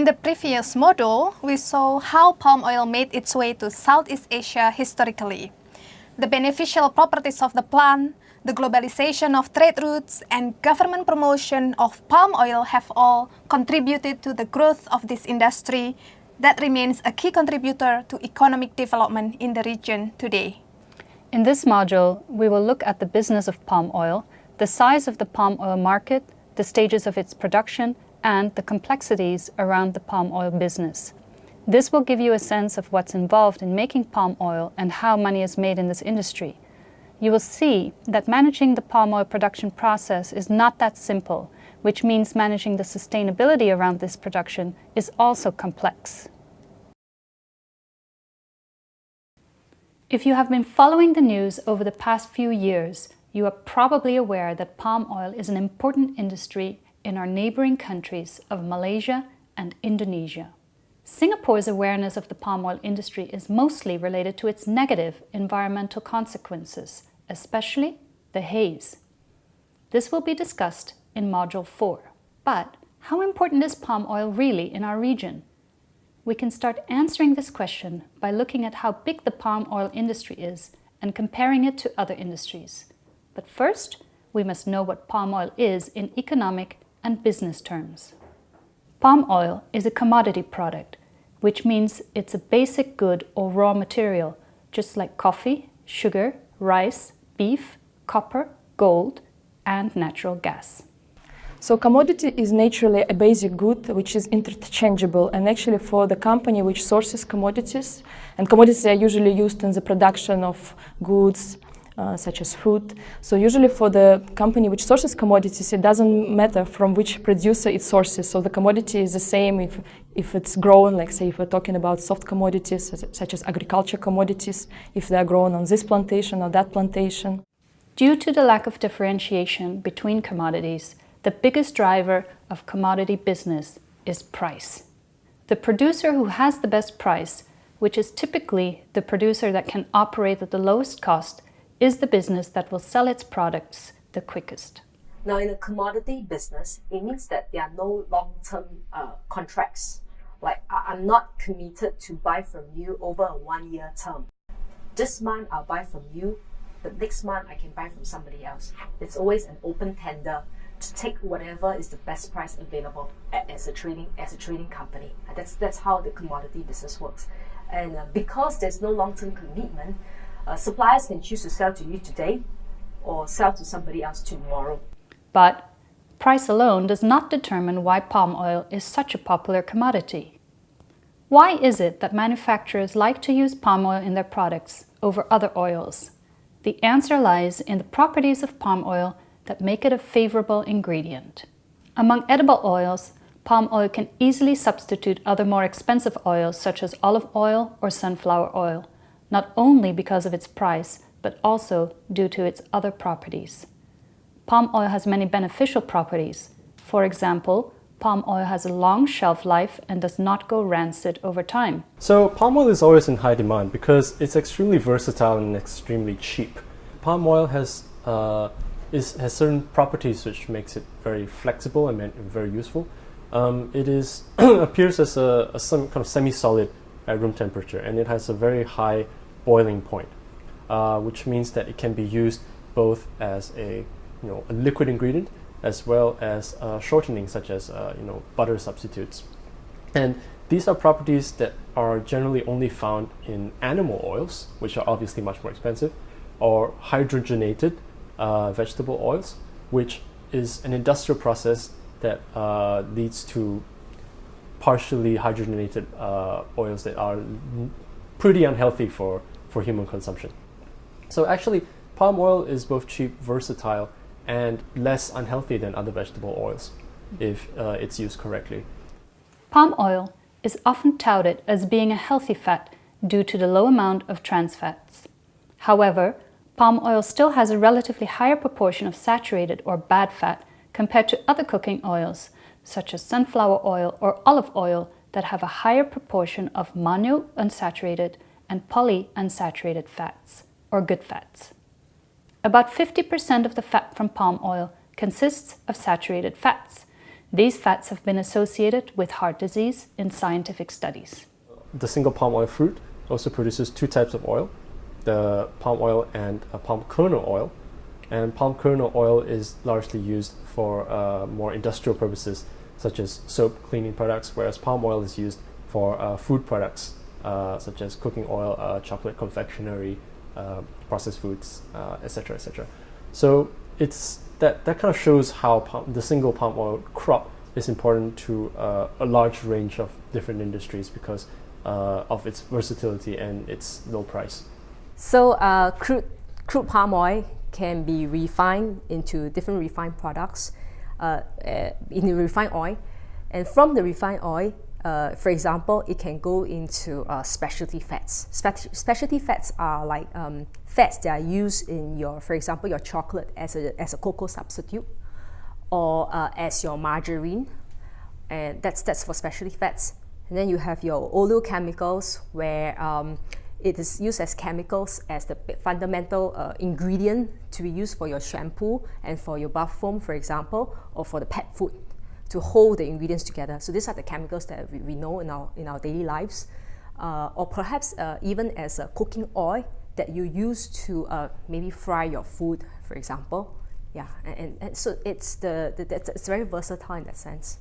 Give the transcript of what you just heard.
In the previous module, we saw how palm oil made its way to Southeast Asia historically. The beneficial properties of the plant, the globalization of trade routes, and government promotion of palm oil have all contributed to the growth of this industry that remains a key contributor to economic development in the region today. In this module, we will look at the business of palm oil, the size of the palm oil market, the stages of its production, and the complexities around the palm oil business. This will give you a sense of what's involved in making palm oil and how money is made in this industry. You will see that managing the palm oil production process is not that simple, which means managing the sustainability around this production is also complex. If you have been following the news over the past few years, you are probably aware that palm oil is an important industry in our neighboring countries of Malaysia and Indonesia. Singapore's awareness of the palm oil industry is mostly related to its negative environmental consequences, especially the haze. This will be discussed in Module 4. But how important is palm oil really in our region? We can start answering this question by looking at how big the palm oil industry is and comparing it to other industries. But first, we must know what palm oil is in economic and business terms. Palm oil is a commodity product, which means it's a basic good or raw material, just like coffee, sugar, rice, beef, copper, gold, and natural gas. So commodity is naturally a basic good which is interchangeable, and actually for the company which sources commodities, and commodities are usually used in the production of goods such as food. So usually for the company which sources commodities, it doesn't matter from which producer it sources. So the commodity is the same if it's grown, like say if we're talking about soft commodities such as agriculture commodities, if they are grown on this plantation or that plantation. Due to the lack of differentiation between commodities, the biggest driver of commodity business is price. The producer who has the best price, which is typically the producer that can operate at the lowest cost, is the business that will sell its products the quickest. Now, in a commodity business, it means that there are no long-term contracts. Like, I'm not committed to buy from you over a 1-year term. This month, I'll buy from you, but next month, I can buy from somebody else. It's always an open tender to take whatever is the best price available as a trading company. That's how the commodity business works. And because there's no long-term commitment, suppliers can choose to sell to you today or sell to somebody else tomorrow. But price alone does not determine why palm oil is such a popular commodity. Why is it that manufacturers like to use palm oil in their products over other oils? The answer lies in the properties of palm oil that make it a favorable ingredient. Among edible oils, palm oil can easily substitute other more expensive oils such as olive oil or sunflower oil, not only because of its price, but also due to its other properties. Palm oil has many beneficial properties. For example, palm oil has a long shelf life and does not go rancid over time. So palm oil is always in high demand because it's extremely versatile and extremely cheap. Palm oil has certain properties which makes it very flexible and very useful. It appears as some kind of semi-solid at room temperature, and it has a very high boiling point, which means that it can be used both as a liquid ingredient as well as shortening, such as butter substitutes. And these are properties that are generally only found in animal oils, which are obviously much more expensive, or hydrogenated vegetable oils, which is an industrial process that leads to partially hydrogenated oils that are pretty unhealthy for human consumption. So actually, palm oil is both cheap, versatile, and less unhealthy than other vegetable oils if it's used correctly. Palm oil is often touted as being a healthy fat due to the low amount of trans fats. However, palm oil still has a relatively higher proportion of saturated or bad fat compared to other cooking oils, such as sunflower oil or olive oil, that have a higher proportion of monounsaturated and polyunsaturated fats, or good fats. About 50% of the fat from palm oil consists of saturated fats. These fats have been associated with heart disease in scientific studies. The single palm oil fruit also produces two types of oil, the palm oil and palm kernel oil. And palm kernel oil is largely used for more industrial purposes, such as soap cleaning products, whereas palm oil is used for food products, such as cooking oil, chocolate confectionery, processed foods, etc., etc. So it's that kind of shows how the single palm oil crop is important to a large range of different industries because of its versatility and its low price. So crude palm oil can be refined into different refined products in the refined oil, and from the refined oil, for example, it can go into specialty fats. Specialty fats are like fats that are used in your, for example, your chocolate as a cocoa substitute, or as your margarine, and that's for specialty fats. And then you have your oleochemicals, where it is used as chemicals as the fundamental ingredient to be used for your shampoo and for your bath foam, for example, or for the pet food, to hold the ingredients together. So these are the chemicals that we know in our daily lives, or perhaps even as a cooking oil that you use to maybe fry your food, for example. Yeah, and so it's very versatile in that sense.